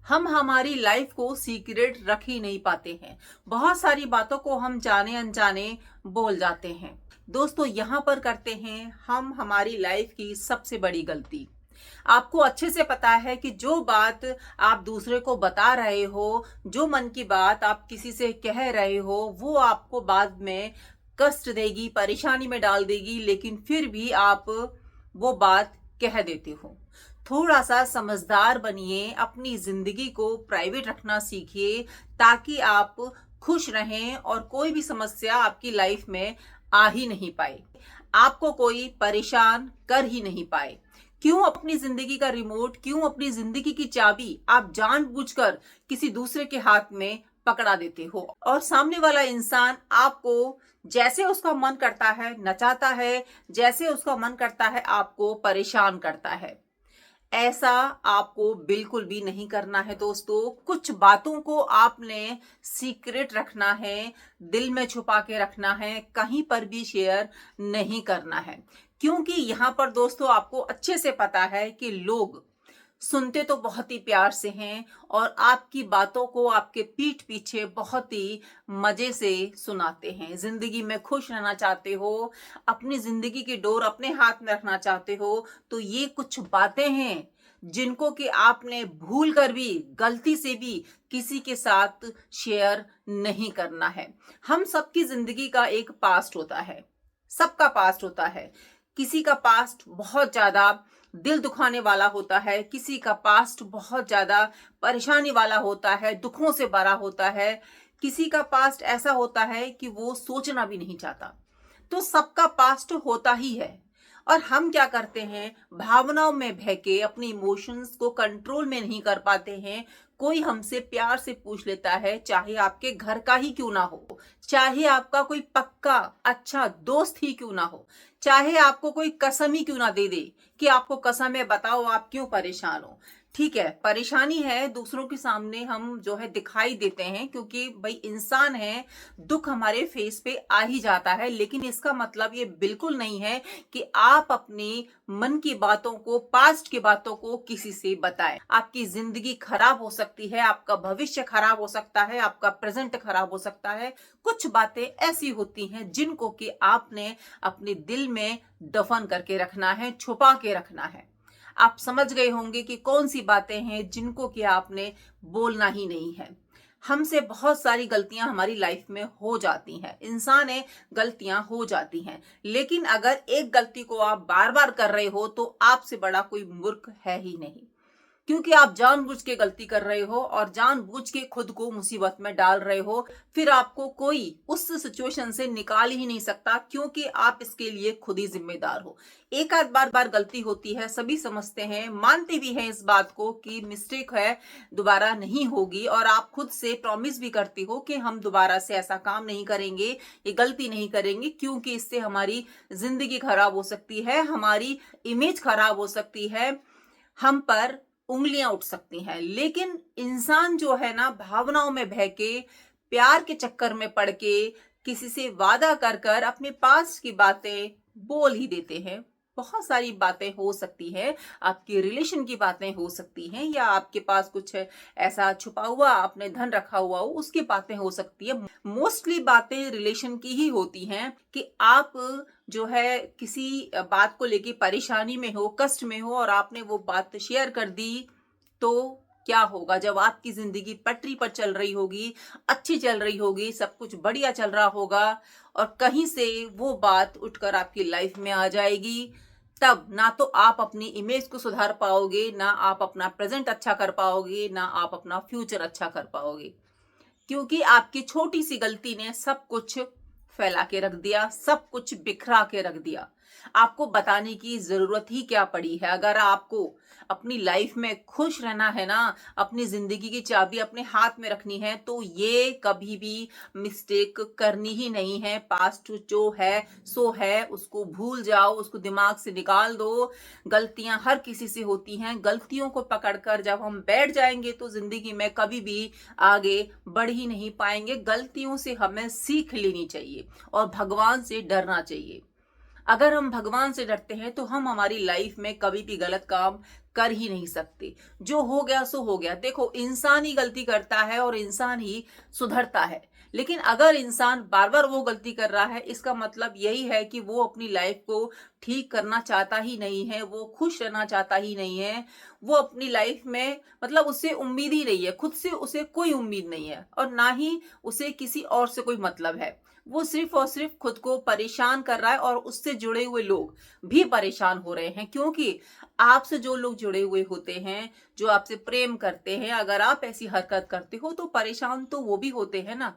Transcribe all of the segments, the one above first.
हम हमारी लाइफ को सीक्रेट रख ही नहीं पाते हैं। बहुत सारी बातों को हम जाने अनजाने बोल जाते हैं। दोस्तों, यहाँ पर करते हैं हम हमारी लाइफ की सबसे बड़ी गलती। आपको अच्छे से पता है कि जो बात आप दूसरे को बता रहे हो, जो मन की बात आप किसी से कह रहे हो, वो आपको बाद में कष्ट देगी, परेशानी में डाल देगी, लेकिन फिर भी आप वो बात कह देते हो। थोड़ा सा समझदार बनिए, अपनी जिंदगी को प्राइवेट रखना सीखिए ताकि आप खुश रहें और कोई भी समस्या आपकी लाइफ में आ ही नहीं पाए, आपको कोई परेशान कर ही नहीं पाए। क्यों अपनी जिंदगी का रिमोट, क्यों अपनी जिंदगी की चाबी आप जानबूझकर किसी दूसरे के हाथ में पकड़ा देते हो और सामने वाला इंसान आपको जैसे उसका मन करता है नचाता है, जैसे उसका मन करता है आपको परेशान करता है। ऐसा आपको बिल्कुल भी नहीं करना है दोस्तों। कुछ बातों को आपने सीक्रेट रखना है, दिल में छुपा के रखना है, कहीं पर भी शेयर नहीं करना है। क्योंकि यहाँ पर दोस्तों आपको अच्छे से पता है कि लोग सुनते तो बहुत ही प्यार से हैं और आपकी बातों को आपके पीठ पीछे बहुत ही मजे से सुनाते हैं। जिंदगी में खुश रहना चाहते हो, अपनी जिंदगी की डोर अपने हाथ में रखना चाहते हो, तो ये कुछ बातें हैं जिनको कि आपने भूल कर भी, गलती से भी किसी के साथ शेयर नहीं करना है। हम सबकी जिंदगी का एक पास्ट होता है, सबका पास्ट होता है। किसी का पास्ट बहुत ज्यादा दिल दुखाने वाला होता है, किसी का पास्ट बहुत ज्यादा परेशानी वाला होता है, दुखों से भरा होता है, किसी का पास्ट ऐसा होता है कि वो सोचना भी नहीं चाहता। तो सबका पास्ट होता ही है और हम क्या करते हैं, भावनाओं में बहके अपने इमोशंस को कंट्रोल में नहीं कर पाते हैं। कोई हमसे प्यार से पूछ लेता है, चाहे आपके घर का ही क्यों ना हो, चाहे आपका कोई पक्का अच्छा दोस्त ही क्यों ना हो, चाहे आपको कोई कसम ही क्यों ना दे दे कि आपको कसम है, बताओ आप क्यों परेशान हो। ठीक है, परेशानी है, दूसरों के सामने हम जो है दिखाई देते हैं क्योंकि भाई इंसान है, दुख हमारे फेस पे आ ही जाता है। लेकिन इसका मतलब ये बिल्कुल नहीं है कि आप अपनी मन की बातों को, पास्ट की बातों को किसी से बताएं। आपकी जिंदगी खराब हो सकती है, आपका भविष्य खराब हो सकता है, आपका प्रेजेंट खराब हो सकता है। कुछ बातें ऐसी होती हैं जिनको कि आपने अपने दिल में दफन करके रखना है, छुपा के रखना है। आप समझ गए होंगे कि कौन सी बातें हैं जिनको कि आपने बोलना ही नहीं है। हमसे बहुत सारी गलतियां हमारी लाइफ में हो जाती हैं, इंसान है, गलतियां हो जाती हैं। लेकिन अगर एक गलती को आप बार बार कर रहे हो तो आपसे बड़ा कोई मूर्ख है ही नहीं, क्योंकि आप जानबूझ के गलती कर रहे हो और जानबूझ के खुद को मुसीबत में डाल रहे हो। फिर आपको कोई उस सिचुएशन से निकाल ही नहीं सकता क्योंकि आप इसके लिए खुद ही जिम्मेदार हो। एक आध बार गलती होती है, सभी समझते हैं, मानते भी हैं इस बात को कि मिस्टेक है, दोबारा नहीं होगी, और आप खुद से प्रॉमिस भी करते हो कि हम दोबारा से ऐसा काम नहीं करेंगे, ये गलती नहीं करेंगे, क्योंकि इससे हमारी जिंदगी खराब हो सकती है, हमारी इमेज खराब हो सकती है, हम पर उंगलियां उठ सकती हैं। लेकिन इंसान जो है ना, भावनाओं में बह के, प्यार के चक्कर में पड़ के, किसी से वादा कर कर अपने पास की बातें बोल ही देते हैं। बहुत सारी बातें हो सकती हैं, आपकी रिलेशन की बातें हो सकती हैं, या आपके पास कुछ ऐसा छुपा हुआ आपने धन रखा हुआ हो उसकी बातें हो सकती है। मोस्टली बातें रिलेशन की ही होती हैं कि आप जो है किसी बात को लेके परेशानी में हो, कष्ट में हो, और आपने वो बात शेयर कर दी, तो क्या होगा जब आपकी जिंदगी पटरी पर चल रही होगी, अच्छी चल रही होगी, सब कुछ बढ़िया चल रहा होगा, और कहीं से वो बात उठकर आपकी लाइफ में आ जाएगी। तब ना तो आप अपनी इमेज को सुधार पाओगे, ना आप अपना प्रेजेंट अच्छा कर पाओगे, ना आप अपना फ्यूचर अच्छा कर पाओगे, क्योंकि आपकी छोटी सी गलती ने सब कुछ फैला के रख दिया, सब कुछ बिखरा के रख दिया। आपको बताने की जरूरत ही क्या पड़ी है। अगर आपको अपनी लाइफ में खुश रहना है ना, अपनी जिंदगी की चाबी अपने हाथ में रखनी है, तो ये कभी भी मिस्टेक करनी ही नहीं है। पास्ट जो है सो है, उसको भूल जाओ, उसको दिमाग से निकाल दो। गलतियां हर किसी से होती हैं, गलतियों को पकड़कर जब हम बैठ जाएंगे तो जिंदगी में कभी भी आगे बढ़ ही नहीं पाएंगे। गलतियों से हमें सीख लेनी चाहिए और भगवान से डरना चाहिए। अगर हम भगवान से डरते हैं तो हम हमारी लाइफ में कभी भी गलत काम कर ही नहीं सकते। जो हो गया सो हो गया। देखो, इंसान ही गलती करता है और इंसान ही सुधरता है। लेकिन अगर इंसान बार बार वो गलती कर रहा है, इसका मतलब यही है कि वो अपनी लाइफ को ठीक करना चाहता ही नहीं है, वो खुश रहना चाहता ही नहीं है। वो अपनी लाइफ में मतलब उससे उम्मीद ही नहीं है, खुद से उसे कोई उम्मीद नहीं है और ना ही उसे किसी और से कोई मतलब है। वो सिर्फ और सिर्फ खुद को परेशान कर रहा है और उससे जुड़े हुए लोग भी परेशान हो रहे हैं, क्योंकि आपसे जो लोग जुड़े हुए होते हैं, जो आपसे प्रेम करते हैं, अगर आप ऐसी हरकत करते हो तो परेशान तो वो भी होते हैं ना।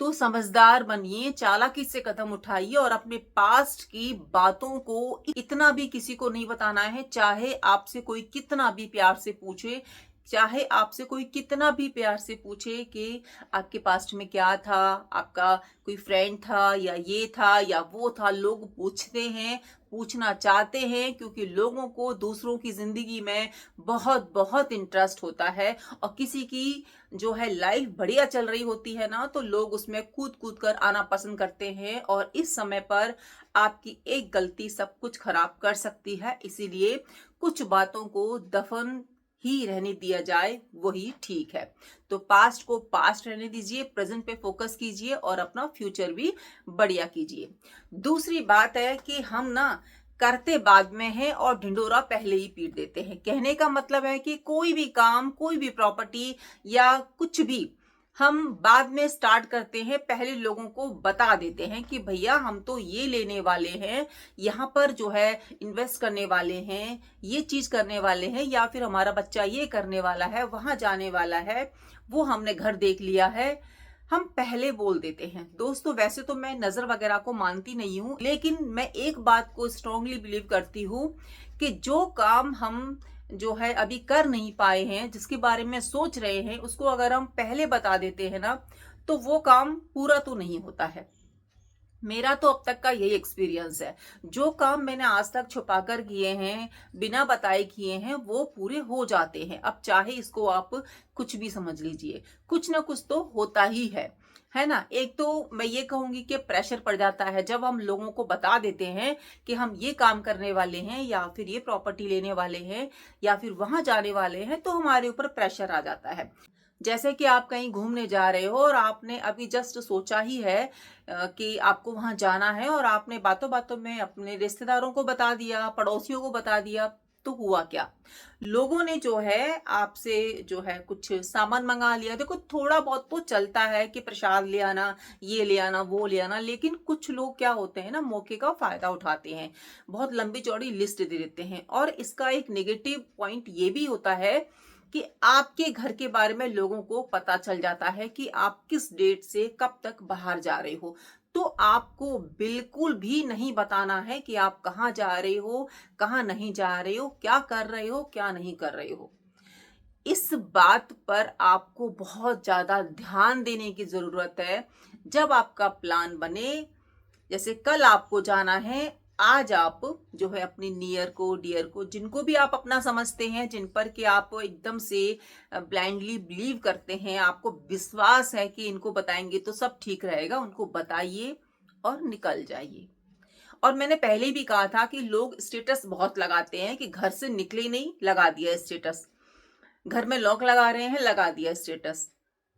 तो समझदार बनिए, चालाकी से कदम उठाइए और अपने पास्ट की बातों को इतना भी किसी को नहीं बताना है। चाहे आपसे कोई कितना भी प्यार से पूछे, चाहे आपसे कोई कितना भी प्यार से पूछे कि आपके पास्ट में क्या था, आपका कोई फ्रेंड था या ये था या वो था। लोग पूछते हैं, पूछना चाहते हैं, क्योंकि लोगों को दूसरों की जिंदगी में बहुत बहुत इंटरेस्ट होता है। और किसी की जो है लाइफ बढ़िया चल रही होती है ना, तो लोग उसमें कूद कूद कर आना पसंद करते हैं और इस समय पर आपकी एक गलती सब कुछ खराब कर सकती है। इसीलिए कुछ बातों को दफन ही रहने दिया जाए, वही ठीक है। तो पास्ट को पास्ट रहने दीजिए, प्रेजेंट पे फोकस कीजिए और अपना फ्यूचर भी बढ़िया कीजिए। दूसरी बात है कि हम ना करते बाद में हैं और ढिंडोरा पहले ही पीट देते हैं। कहने का मतलब है कि कोई भी काम, कोई भी प्रॉपर्टी या कुछ भी हम बाद में स्टार्ट करते हैं, पहले लोगों को बता देते हैं कि भैया हम तो ये लेने वाले हैं, यहाँ पर जो है इन्वेस्ट करने वाले हैं, ये चीज करने वाले हैं, या फिर हमारा बच्चा ये करने वाला है, वहां जाने वाला है, वो हमने घर देख लिया है। हम पहले बोल देते हैं। दोस्तों, वैसे तो मैं नजर वगैरह को मानती नहीं हूं, लेकिन मैं एक बात को स्ट्रांगली बिलीव करती हूं कि जो काम हम जो है अभी कर नहीं पाए हैं, जिसके बारे में सोच रहे हैं, उसको अगर हम पहले बता देते हैं ना, तो वो काम पूरा तो नहीं होता है। मेरा तो अब तक का यही एक्सपीरियंस है। जो काम मैंने आज तक छुपाकर किए हैं, बिना बताए किए हैं, वो पूरे हो जाते हैं। अब चाहे इसको आप कुछ भी समझ लीजिए, कुछ ना कुछ तो होता ही है ना। एक तो मैं ये कहूंगी कि प्रेशर पड़ जाता है जब हम लोगों को बता देते हैं कि हम ये काम करने वाले हैं या फिर ये प्रॉपर्टी लेने वाले हैं या फिर वहां जाने वाले हैं, तो हमारे ऊपर प्रेशर आ जाता है। जैसे कि आप कहीं घूमने जा रहे हो और आपने अभी जस्ट सोचा ही है कि आपको वहां जाना है और आपने बातों बातों में अपने रिश्तेदारों को बता दिया, पड़ोसियों को बता दिया, तो हुआ क्या? लोगों ने जो है आपसे जो है कुछ सामान मंगा लिया। देखो, थोड़ा बहुत तो चलता है कि प्रसाद ले आना, ये ले आना, वो ले आना, लेकिन कुछ लोग क्या होते हैं ना, मौके का फायदा उठाते हैं, बहुत लंबी चौड़ी लिस्ट दे देते हैं। और इसका एक नेगेटिव पॉइंट ये भी होता है कि आपके घर के बारे में लोगों को पता चल जाता है कि आप किस डेट से कब तक बाहर जा रहे हो। तो आपको बिल्कुल भी नहीं बताना है कि आप कहाँ जा रहे हो, कहाँ नहीं जा रहे हो, क्या कर रहे हो, क्या नहीं कर रहे हो। इस बात पर आपको बहुत ज्यादा ध्यान देने की जरूरत है। जब आपका प्लान बने, जैसे कल आपको जाना है, आज आप जो है अपनी नियर को, डियर को, जिनको भी आप अपना समझते हैं, जिन पर कि आप एकदम से ब्लाइंडली बिलीव करते हैं, आपको विश्वास है कि इनको बताएंगे तो सब ठीक रहेगा, उनको बताइए और निकल जाइए। और मैंने पहले भी कहा था कि लोग स्टेटस बहुत लगाते हैं कि घर से निकले नहीं, लगा दिया स्टेटस, घर में लॉक लगा रहे हैं, लगा दिया स्टेटस,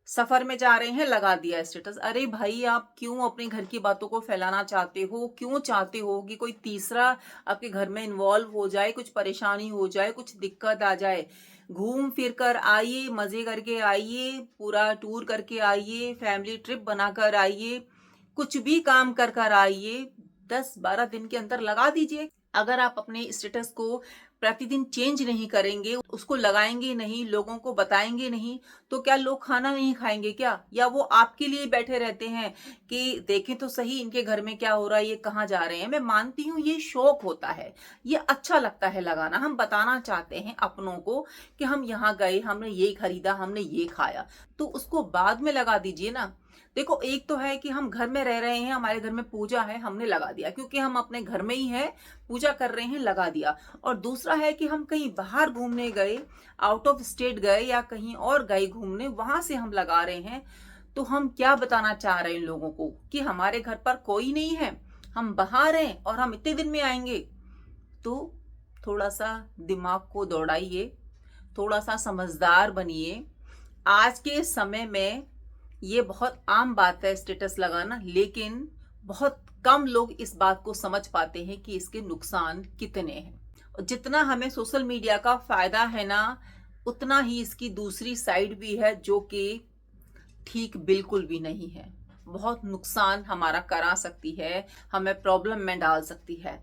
सफर में जा रहे हैं, लगा दिया स्टेटस। अरे भाई, आप क्यों अपने घर की बातों को फैलाना चाहते हो? क्यों चाहते हो कि कोई तीसरा आपके घर में इन्वॉल्व हो जाए, कुछ परेशानी हो जाए, कुछ दिक्कत आ जाए? घूम फिर कर आइए, मजे करके आइए, पूरा टूर करके आइए, फैमिली ट्रिप बनाकर आइए, कुछ भी काम कर कर आइए, 10-12 दिन के अंदर लगा दीजिए। अगर आप अपने स्टेटस को प्रतिदिन चेंज नहीं करेंगे, उसको लगाएंगे नहीं, लोगों को बताएंगे नहीं, तो क्या लोग खाना नहीं खाएंगे क्या? या वो आपके लिए बैठे रहते हैं कि देखें तो सही इनके घर में क्या हो रहा है, ये कहाँ जा रहे हैं? मैं मानती हूँ ये शौक होता है, ये अच्छा लगता है लगाना। हम बताना चाहते हैं अपनों को कि हम यहाँ गए, हमने ये खरीदा, हमने ये खाया, तो उसको बाद में लगा दीजिए ना। देखो, एक तो है कि हम घर में रह रहे हैं, हमारे घर में पूजा है, हमने लगा दिया क्योंकि हम अपने घर में ही हैं, पूजा कर रहे हैं, लगा दिया। और दूसरा है कि हम कहीं बाहर घूमने गए, आउट ऑफ स्टेट गए या कहीं और गए घूमने, वहां से हम लगा रहे हैं। तो हम क्या बताना चाह रहे हैं लोगों को कि हमारे घर पर कोई नहीं है, हम बाहर हैं और हम इतने दिन में आएंगे। तो थोड़ा सा दिमाग को दौड़ाइए, थोड़ा सा समझदार बनिए। आज के समय में ये बहुत आम बात है स्टेटस लगाना, लेकिन बहुत कम लोग इस बात को समझ पाते हैं कि इसके नुकसान कितने हैं। और जितना हमें सोशल मीडिया का फायदा है ना, उतना ही इसकी दूसरी साइड भी है जो कि ठीक बिल्कुल भी नहीं है। बहुत नुकसान हमारा करा सकती है, हमें प्रॉब्लम में डाल सकती है।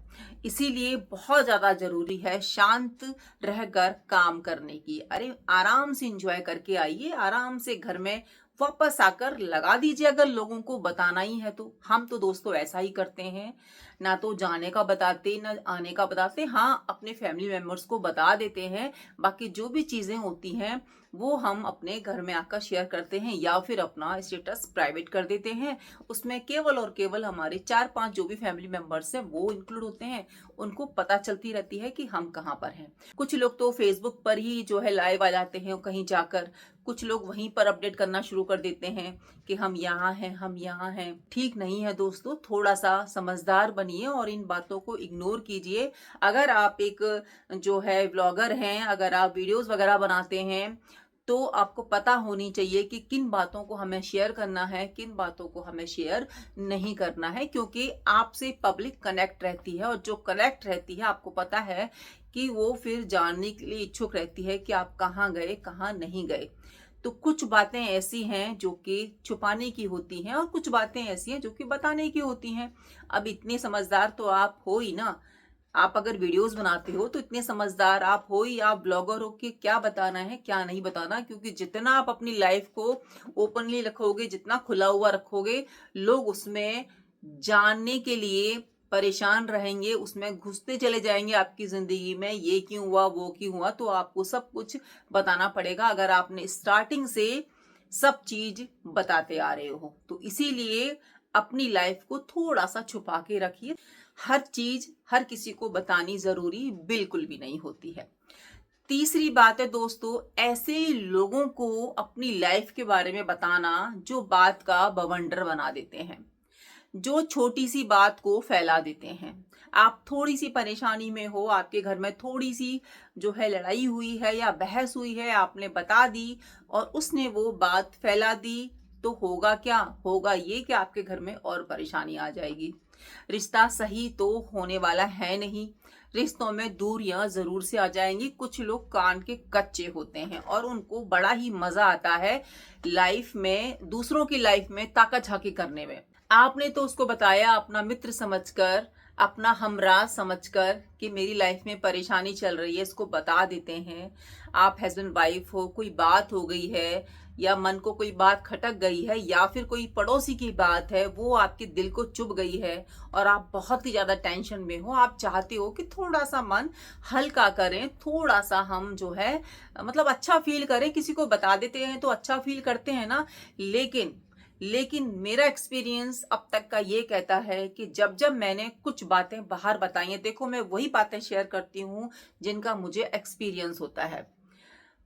इसीलिए बहुत ज़्यादा ज़रूरी है शांत रहकर काम करने की। अरे आराम से एंजॉय करके आइए, आराम से घर में वापस आकर लगा दीजिए। अगर लोगों को बताना ही है तो हम तो दोस्तों ऐसा ही करते हैं, ना तो जाने का बताते ना आने का बताते। हाँ, अपने फैमिली मेंबर्स को बता देते हैं, बाकी जो भी चीज़ें होती हैं वो हम अपने घर में आकर शेयर करते हैं या फिर अपना स्टेटस प्राइवेट कर देते हैं। उसमें केवल और केवल हमारे 4-5 जो भी फैमिली मेंबर्स हैं वो इंक्लूड होते हैं, उनको पता चलती रहती है कि हम कहाँ पर हैं। कुछ लोग तो फेसबुक पर ही जो है लाइव आ जाते हैं कहीं जाकर, कुछ लोग वहीं पर अपडेट करना शुरू कर देते हैं कि हम यहाँ हैं, हम यहाँ हैं। ठीक नहीं है दोस्तों, थोड़ा सा समझदार बनिए और इन बातों को इग्नोर कीजिए। अगर आप एक जो है ब्लॉगर हैं, अगर आप वीडियोस वगैरह बनाते हैं, तो आपको पता होनी चाहिए कि किन बातों को हमें शेयर करना है, किन बातों को हमें शेयर नहीं करना है, क्योंकि आपसे पब्लिक कनेक्ट रहती है और जो कनेक्ट रहती है आपको पता है कि वो फिर जानने के लिए इच्छुक रहती है कि आप कहाँ गए, कहाँ नहीं गए। तो कुछ बातें ऐसी हैं जो कि छुपाने की होती हैं और कुछ बातें ऐसी हैं जो कि बताने की होती हैं। अब इतने समझदार तो आप हो ही ना। आप अगर वीडियोस बनाते हो तो इतने समझदार आप हो ही, आप ब्लॉगर हो कि क्या बताना है क्या नहीं बताना। क्योंकि जितना आप अपनी लाइफ को ओपनली रखोगे, जितना खुला हुआ रखोगे, लोग उसमें जानने के लिए परेशान रहेंगे, उसमें घुसते चले जाएंगे आपकी जिंदगी में, ये क्यों हुआ वो क्यों हुआ। तो आपको सब कुछ बताना पड़ेगा अगर आपने स्टार्टिंग से सब चीज बताते आ रहे हो। तो इसीलिए अपनी लाइफ को थोड़ा सा छुपा के रखिए। हर चीज हर किसी को बतानी जरूरी बिल्कुल भी नहीं होती है। तीसरी बात है दोस्तों, ऐसे लोगों को अपनी लाइफ के बारे में बताना जो बात का बवंडर बना देते हैं, जो छोटी सी बात को फैला देते हैं। आप थोड़ी सी परेशानी में हो, आपके घर में थोड़ी सी जो है लड़ाई हुई है या बहस हुई है, आपने बता दी और उसने वो बात फैला दी, तो होगा क्या, होगा ये कि आपके घर में और परेशानी आ जाएगी। रिश्ता सही तो होने वाला है नहीं, रिश्तों में दूरियां जरूर से आ जाएंगी। कुछ लोग कान के कच्चे होते हैं और उनको बड़ा ही मजा आता है लाइफ में, दूसरों की लाइफ में ताका झाकी करने में। आपने तो उसको बताया अपना मित्र समझकर, अपना हमराज समझकर कि मेरी लाइफ में परेशानी चल रही है, इसको बता देते हैं। आप हस्बैंड वाइफ हो, कोई बात हो गई है या मन को कोई बात खटक गई है या फिर कोई पड़ोसी की बात है वो आपके दिल को चुभ गई है और आप बहुत ही ज्यादा टेंशन में हो, आप चाहते हो कि थोड़ा सा मन हल्का करें, थोड़ा सा हम जो है मतलब अच्छा फील करें। किसी को बता देते हैं तो अच्छा फील करते हैं ना, लेकिन मेरा एक्सपीरियंस अब तक का ये कहता है कि जब जब मैंने कुछ बातें बाहर बताई हैं, देखो मैं वही बातें शेयर करती हूँ जिनका मुझे एक्सपीरियंस होता है।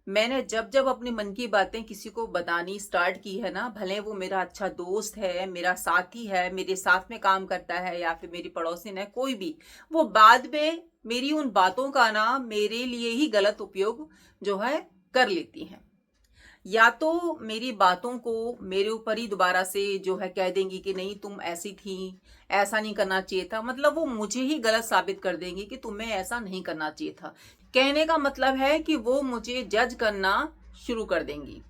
मैंने जब जब अपने मन की बातें किसी को बतानी स्टार्ट की है ना, भले वो मेरा अच्छा दोस्त है, मेरा साथी है, मेरे साथ में काम करता है या फिर मेरी पड़ोसिन है, कोई भी, वो बाद में मेरी उन बातों का ना मेरे लिए ही गलत उपयोग जो है कर लेती हैं। या तो मेरी बातों को मेरे ऊपर ही दोबारा से जो है कह देंगी कि नहीं तुम ऐसी थी, ऐसा नहीं करना चाहिए था। मतलब वो मुझे ही गलत साबित कर देंगी कि तुम्हें ऐसा नहीं करना चाहिए था। कहने का मतलब है कि वो मुझे जज करना शुरू कर देंगी।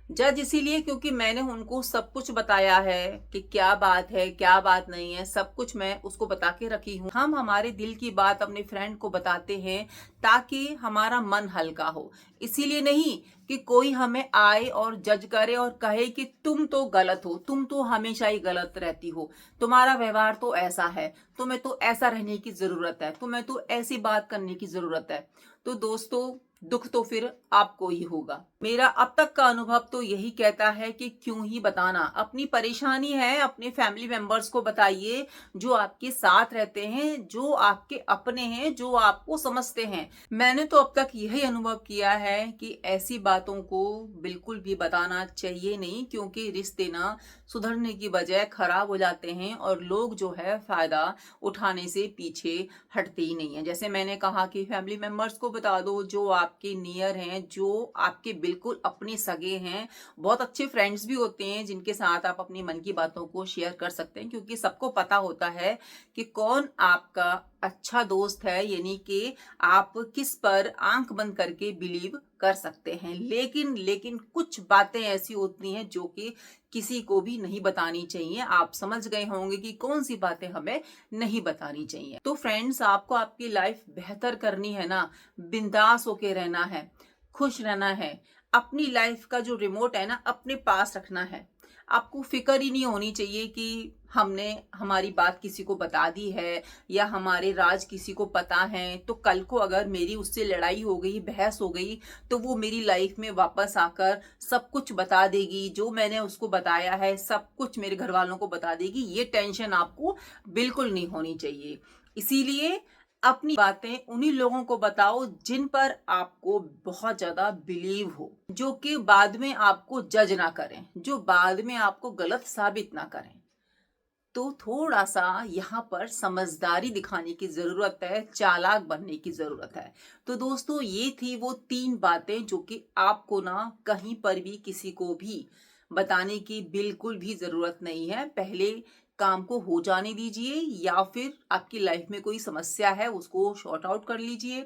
जज इसीलिए क्योंकि मैंने उनको सब कुछ बताया है कि क्या बात है क्या बात नहीं है, सब कुछ मैं उसको बता के रखी हूँ। हम हमारे दिल की बात अपने फ्रेंड को बताते हैं ताकि हमारा मन हल्का हो, इसीलिए नहीं कि कोई हमें आए और जज करे और कहे कि तुम तो गलत हो, तुम तो हमेशा ही गलत रहती हो, तुम्हारा व्यवहार तो ऐसा है, तुम्हें तो ऐसा रहने की जरूरत है, तुम्हें तो ऐसी बात करने की जरूरत है। तो दोस्तों दुख तो फिर आपको ही होगा। मेरा अब तक का अनुभव तो यही कहता है कि क्यों ही बताना। अपनी परेशानी है अपने फैमिली मेंबर्स को बताइए, जो आपके साथ रहते हैं, जो आपके अपने हैं, जो आपको समझते हैं। मैंने तो अब तक यही अनुभव किया है कि ऐसी बातों को बिल्कुल भी बताना चाहिए नहीं, क्योंकि रिश्ते ना सुधरने की बजाय खराब हो जाते हैं और लोग जो है फायदा उठाने से पीछे हटते ही नहीं है। जैसे मैंने कहा कि फैमिली मेंबर्स को बता दो, जो आपके नियर हैं, जो आपके बिल्कुल अपने सगे हैं। बहुत अच्छे फ्रेंड्स भी होते हैं जिनके साथ आप अपनी मन की बातों को शेयर कर सकते हैं, क्योंकि सबको पता होता है कि कौन आपका अच्छा दोस्त है, यानी कि आप किस पर आंख बंद करके बिलीव कर सकते हैं। लेकिन लेकिन कुछ बातें ऐसी होती हैं जो कि किसी को भी नहीं बतानी चाहिए। आप समझ गए होंगे कि कौन सी बातें हमें नहीं बतानी चाहिए। तो फ्रेंड्स, आपको आपकी लाइफ बेहतर करनी है ना, बिंदास होके रहना है, खुश रहना है। अपनी लाइफ का जो रिमोट है ना, अपने पास रखना है। आपको फिक्र ही नहीं होनी चाहिए कि हमने हमारी बात किसी को बता दी है या हमारे राज किसी को पता है, तो कल को अगर मेरी उससे लड़ाई हो गई, बहस हो गई, तो वो मेरी लाइफ में वापस आकर सब कुछ बता देगी। जो मैंने उसको बताया है सब कुछ मेरे घर वालों को बता देगी। ये टेंशन आपको बिल्कुल नहीं होनी चाहिए। इसीलिए अपनी बातें उन्हीं लोगों को बताओ जिन पर आपको बहुत ज्यादा बिलीव हो, जो कि बाद में आपको जज ना करें, जो बाद में आपको गलत साबित ना करें। तो थोड़ा सा यहाँ पर समझदारी दिखाने की जरूरत है, चालाक बनने की जरूरत है। तो दोस्तों, ये थी वो 3 बातें जो कि आपको ना कहीं पर भी किसी को भी बताने की बिल्कुल भी जरूरत नहीं है। पहले काम को हो जाने दीजिए, या फिर आपकी लाइफ में कोई समस्या है उसको शॉर्ट आउट कर लीजिए।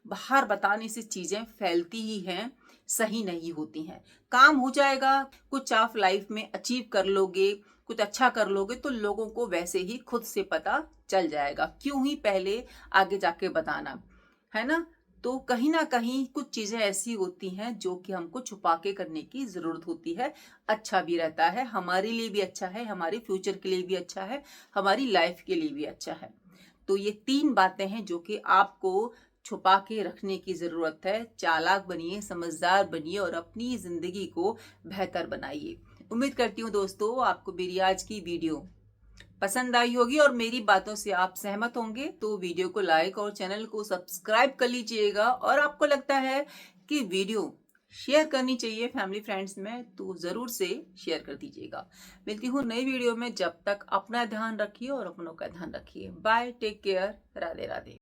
बाहर बताने से चीजें फैलती ही हैं, सही नहीं होती हैं। काम हो जाएगा, कुछ आप लाइफ में अचीव कर लोगे, कुछ अच्छा कर लोगे, तो लोगों को वैसे ही खुद से पता चल जाएगा। क्यों ही पहले आगे जाके बताना, है ना। तो कहीं ना कहीं कुछ चीजें ऐसी होती हैं जो कि हमको छुपा के करने की जरूरत होती है। अच्छा भी रहता है, हमारे लिए भी अच्छा है, हमारे फ्यूचर के लिए भी अच्छा है, हमारी लाइफ के लिए भी अच्छा है। तो ये 3 बातें हैं जो कि आपको छुपा के रखने की जरूरत है। चालाक बनिए, समझदार बनिए और अपनी जिंदगी को बेहतर बनाइए। उम्मीद करती हूँ दोस्तों, आपको मेरी आज की वीडियो पसंद आई होगी और मेरी बातों से आप सहमत होंगे। तो वीडियो को लाइक और चैनल को सब्सक्राइब कर लीजिएगा। और आपको लगता है कि वीडियो शेयर करनी चाहिए फैमिली फ्रेंड्स में, तो जरूर से शेयर कर दीजिएगा। मिलती हूँ नई वीडियो में, जब तक अपना ध्यान रखिए और अपनों का ध्यान रखिए। Bye, take care, Radhe Radhe.